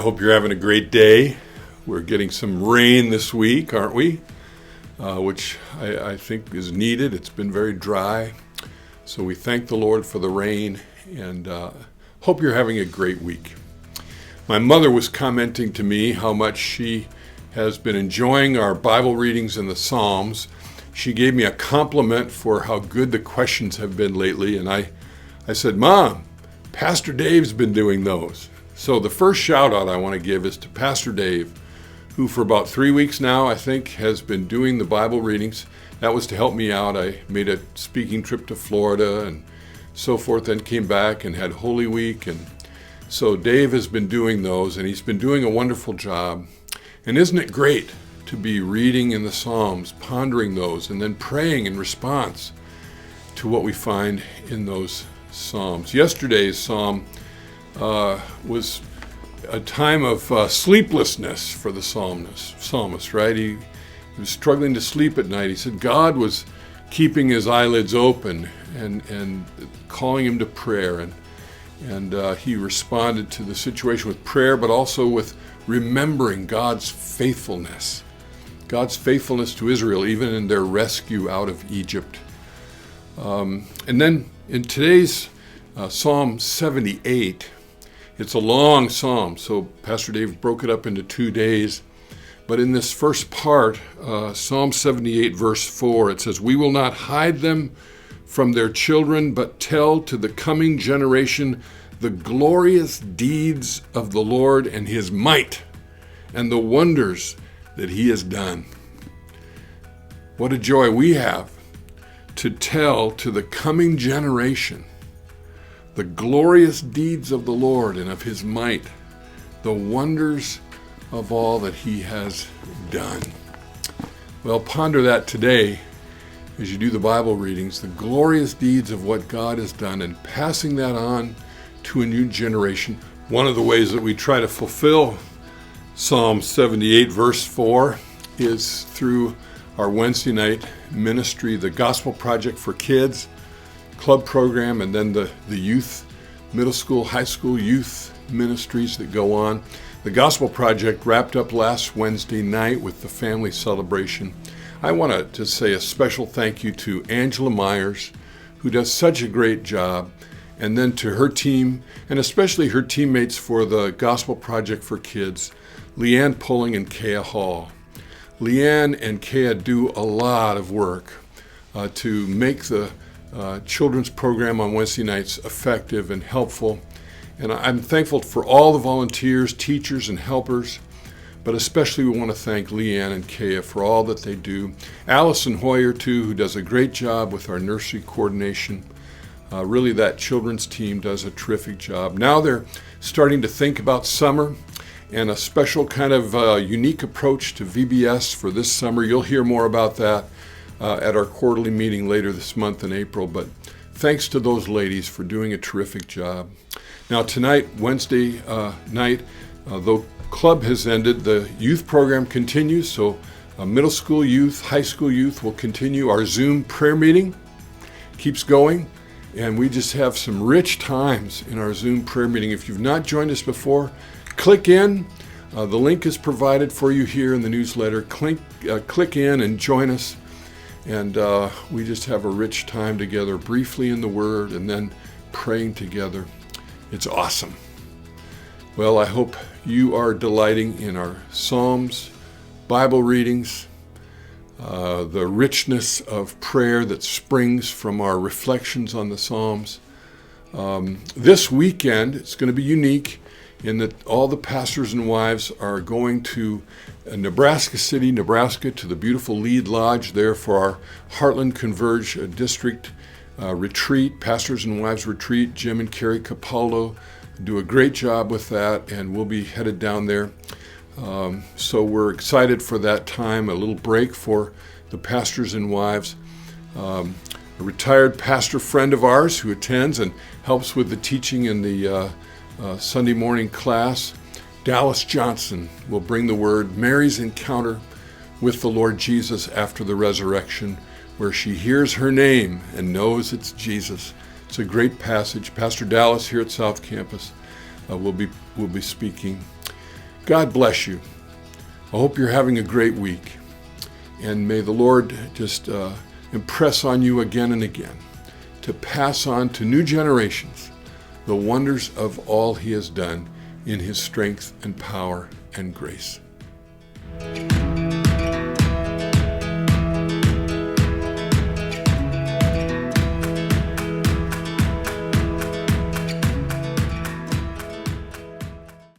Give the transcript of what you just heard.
hope you're having a great day. We're getting some rain this week, aren't we? Which I think is needed. It's been very dry. So we thank the Lord for the rain and hope you're having a great week. My mother was commenting to me how much she has been enjoying our Bible readings in the Psalms. She gave me a compliment for how good the questions have been lately. And I said, Mom, Pastor Dave's been doing those. So the first shout out I want to give is to Pastor Dave, who for about 3 weeks now, I think, has been doing the Bible readings. That was to help me out. I made a speaking trip to Florida and so forth, then came back and had Holy Week. And so Dave has been doing those, and he's been doing a wonderful job. And isn't it great to be reading in the Psalms, pondering those, and then praying in response to what we find in those Psalms? Yesterday's Psalm was a time of sleeplessness for the psalmist, right? He was struggling to sleep at night. He said God was keeping his eyelids open and calling him to prayer. And he responded to the situation with prayer, but also with remembering God's faithfulness to Israel, even in their rescue out of Egypt. And then in today's Psalm 78, it's a long psalm, so Pastor Dave broke it up into 2 days. But in this first part, Psalm 78, verse 4, it says, "We will not hide them from their children, but tell to the coming generation the glorious deeds of the Lord and his might and the wonders that he has done." What a joy we have to tell to the coming generation the glorious deeds of the Lord and of his might, the wonders of all that he has done. Well, ponder that today as you do the Bible readings, the glorious deeds of what God has done, and passing that on to a new generation. One of the ways that we try to fulfill Psalm 78, verse 4, is through our Wednesday night ministry, the Gospel Project for Kids club program, and then the youth, middle school, high school youth ministries that go on. The Gospel Project wrapped up last Wednesday night with the family celebration. I want to say a special thank you to Angela Myers, who does such a great job, and then to her team, and especially her teammates for the Gospel Project for Kids, Leanne Pulling and Kea Hall. Leanne and Kea do a lot of work to make the children's program on Wednesday nights effective and helpful. And I'm thankful for all the volunteers, teachers, and helpers, but especially we want to thank Leanne and Kea for all that they do. Allison Hoyer, too, who does a great job with our nursery coordination. Really, that children's team does a terrific job. Now they're starting to think about summer and a special kind of unique approach to VBS for this summer. You'll hear more about that at our quarterly meeting later this month in April. But thanks to those ladies for doing a terrific job. Now tonight, Wednesday night, though club has ended, the youth program continues. So middle school youth, high school youth will continue. Our Zoom prayer meeting keeps going. And we just have some rich times in our Zoom prayer meeting. If you've not joined us before, click in. The link is provided for you here in the newsletter. Click in and join us. And we just have a rich time together, briefly in the Word and then praying together. It's awesome. Well, I hope you are delighting in our Psalms, Bible readings, the richness of prayer that springs from our reflections on the Psalms. This weekend, it's going to be unique in that all the pastors and wives are going to Nebraska City, Nebraska, to the beautiful Lead Lodge there for our Heartland Converge District retreat, pastors and wives retreat. Jim and Carrie Capaldo do a great job with that, and we'll be headed down there. So we're excited for that time, a little break for the pastors and wives. A retired pastor friend of ours who attends and helps with the teaching in the Sunday morning class, Dallas Johnson, will bring the word, Mary's encounter with the Lord Jesus after the resurrection, where she hears her name and knows it's Jesus. It's a great passage. Pastor Dallas here at South Campus will be speaking. God bless you. I hope you're having a great week. And may the Lord just impress on you again and again to pass on to new generations the wonders of all he has done in his strength and power and grace.